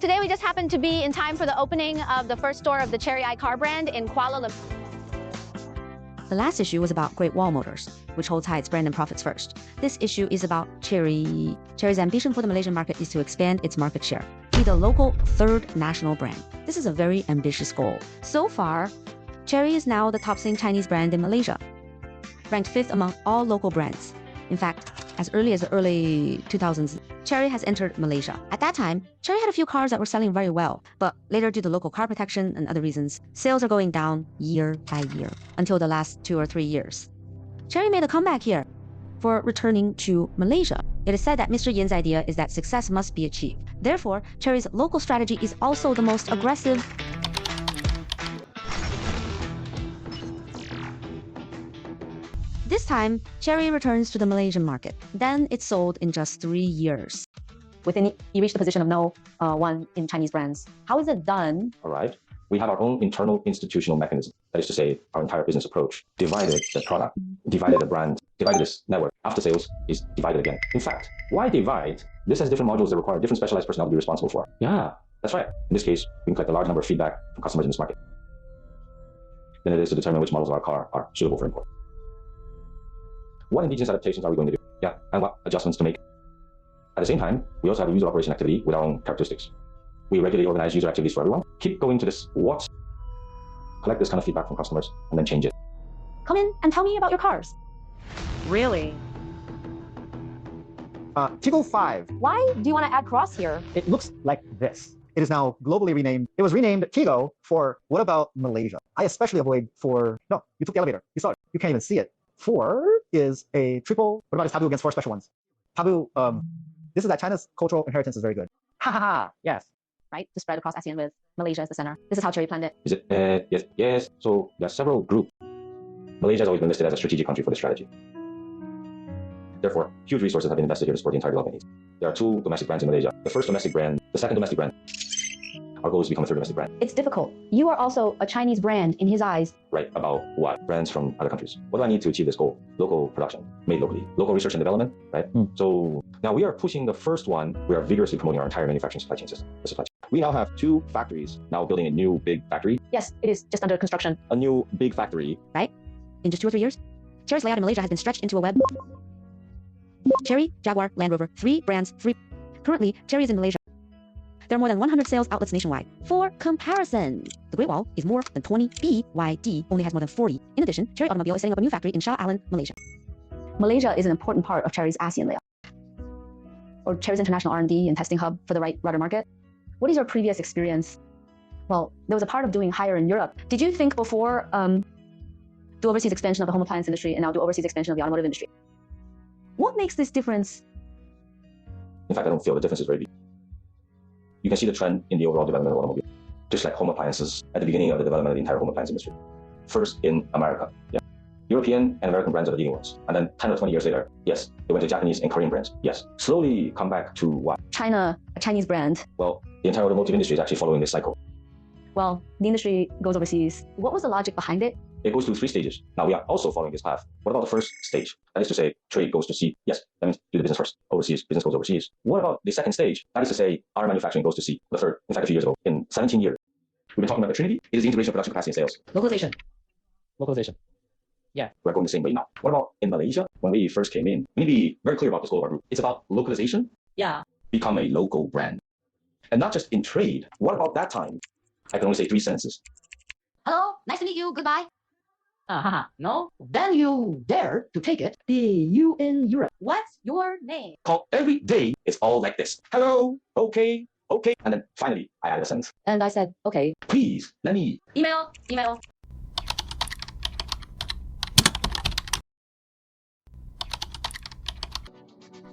Today we just happened to be in time for the opening of the first store of the Chery car brand in Kuala Lumpur. The last issue was about Great Wall Motors, which holds high its brand and profits first. This issue is about Chery. Chery's ambition for the Malaysian market is to expand its market share, be the local third national brand. This is a very ambitious goal. So far, Chery is now the top-selling Chinese brand in Malaysia, ranked 5th among all local brands. In fact, as early as the early 2000s, Chery has entered Malaysia. At that time, Chery had a few cars that were selling very well, but later due to local car protection and other reasons, sales are going down year by year until the last 2 or 3 years. Chery made a comeback here for returning to Malaysia. It is said that Mr. Yin's idea is that success must be achieved. Therefore, Chery's local strategy is also the most aggressive. This time, Chery returns to the Malaysian market. Then it's sold in just 3 years. Within it, you reach the position of no one in Chinese brands. How is it done? All right. We have our own internal institutional mechanism. That is to say, our entire business approach divided the product, divided the brand, divided this network. After sales is divided again. In fact, why divide? This has different modules that require different specialized personnel to be responsible for. Yeah, that's right. In this case, we can collect a large number of feedback from customers in this market. Then it is to determine which models of our car are suitable for import. What indigenous adaptations are we going to do? Yeah, and what adjustments to make? At the same time, we also have a user operation activity with our own characteristics. We regularly organize user activities for everyone. Keep going to this what? Collect this kind of feedback from customers and then change it. Come in and tell me about your cars. Really? Tigo 5. Why do you want to add cross here? It looks like this. It is now globally renamed. It was renamed Tigo for what about Malaysia? I especially avoid for, no, you took the elevator. You saw it. You can't even see it. 4 is a triple. What about a taboo against 4 special ones? Taboo, this is that China's cultural inheritance is very good. Ha ha ha, yes. Right, to spread across ASEAN with Malaysia as the center. This is how Chery planned it. Is it? Yes. So there are several groups. Malaysia has always been listed as a strategic country for this strategy. Therefore, huge resources have been invested here to support the entire development needs. There are 2 domestic brands in Malaysia. The first domestic brand, the second domestic brand. Our goal is to become a 3rd domestic brand. It's difficult. You are also a Chinese brand in his eyes. Right, about what? Brands from other countries. What do I need to achieve this goal? Local production, made locally. Local research and development, right? So now we are pushing the first one. We are vigorously promoting our entire manufacturing supply chain system. The supply chain. We now have 2 factories, now building a new big factory. Yes, it is just under construction. A new big factory. Right? In just 2 or 3 years, Chery's layout in Malaysia has been stretched into a web. Chery, Jaguar, Land Rover, 3 brands, 3. Currently, Chery is in Malaysia. There are more than 100 sales outlets nationwide. For comparison, the Great Wall is more than 20. BYD only has more than 40. In addition, Chery Automobile is setting up a new factory in Shah Alam, Malaysia. Malaysia is an important part of Chery's ASEAN layout, or Chery's international R&D and testing hub for the broader market. What is your previous experience? Well, there was a part of doing higher in Europe. Did you think before do overseas expansion of the home appliance industry and now do overseas expansion of the automotive industry? What makes this difference? In fact, I don't feel the difference is very big. You can see the trend in the overall development of automobile, just like home appliances at the beginning of the development of the entire home appliance industry. First in America, yeah. European and American brands are the leading ones. And then 10 or 20 years later, yes, they went to Japanese and Korean brands. Yes, slowly come back to what? China, a Chinese brand. Well, the entire automotive industry is actually following this cycle. Well, the industry goes overseas. What was the logic behind it? It goes through 3 stages. Now we are also following this path. What about the first stage? That is to say, trade goes to C. Yes, that means do the business first. Overseas, business goes overseas. What about the second stage? That is to say, our manufacturing goes to C. The third, in fact, a few years ago, in 17 years. We've been talking about the Trinity. It is the integration of production capacity and sales. Localization. Yeah. We're going the same way now. What about in Malaysia? When we first came in, we need to be very clear about this goal of our group. It's about localization. Yeah. Become a local brand. And not just in trade. What about that time? I can only say 3 sentences. Hello, nice to meet you. Goodbye. No? Then you dare to take it. You in Europe. What's your name? Call every day. It's all like this. Hello. Okay. And then finally, I added a sentence. And I said, okay. Please, let me. Email.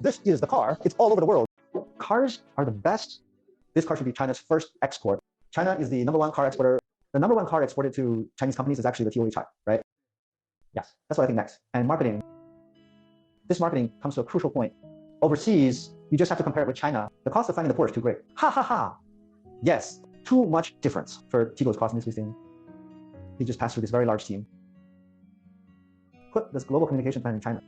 This is the car. It's all over the world. Cars are the best. This car should be China's first export. China is the #1 car exporter. The #1 car exported to Chinese companies is actually the TOH, right? Yes, that's what I think next. And marketing. This marketing comes to a crucial point. Overseas, you just have to compare it with China. The cost of finding the poor is too great. Ha ha ha. Yes, too much difference for Tigo's cost in this listing. He just passed through this very large team. Put this global communication plan in China.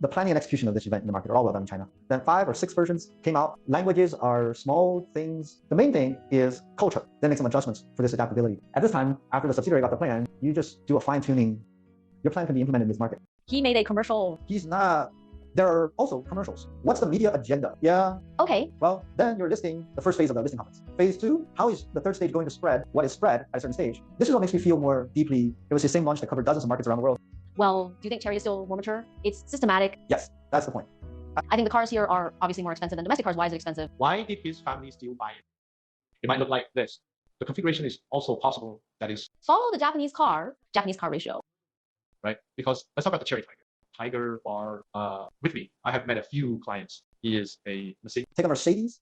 The planning and execution of this event in the market are all well done in China. Then 5 or 6 versions came out. Languages are small things. The main thing is culture. Then make some adjustments for this adaptability. At this time, after the subsidiary got the plan, you just do a fine tuning. Your plan can be implemented in this market. He made a commercial. He's not. There are also commercials. What's the media agenda? Yeah. Okay. Well, then you're listing the first phase of the listing comments. Phase 2, how is the third stage going to spread? What is spread at a certain stage? This is what makes me feel more deeply. It was the same launch that covered dozens of markets around the world. Well, do you think Chery is still more mature? It's systematic. Yes, that's the point. I think the cars here are obviously more expensive than domestic cars. Why is it expensive? Why did his family still buy it? It might look like this. The configuration is also possible. That is Follow the Japanese car ratio. right because let's talk about the Chery Tiger bar. With me, I have met a few clients. He is a Mercedes. Take a Mercedes.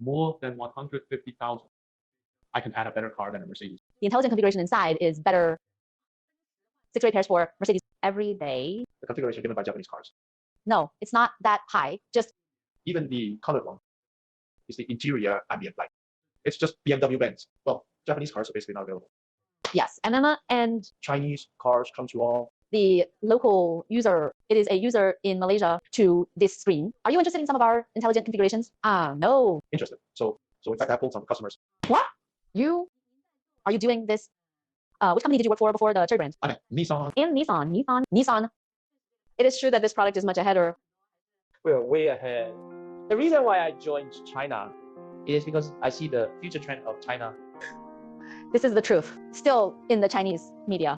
More than 150,000. I can add a better car than a Mercedes. The intelligent configuration inside is better. 6 rate pairs for Mercedes every day. The configuration given by Japanese cars. No, it's not that high. Just Even the colored one is the interior ambient light. It's just BMW Benz. Well, Japanese cars are basically not available. yes, and Chinese cars come to all. the local user. It is a user in Malaysia to this screen. Are you interested in some of our intelligent configurations? No. Interested. So in fact, I pulled some customers. What? Are you doing this? Which company did you work for before the Chery brand? I mean, Nissan. In Nissan. It is true that this product is much ahead, or We're way ahead. The reason why I joined China is because I see the future trend of China. this is the truth. Still in the Chinese media.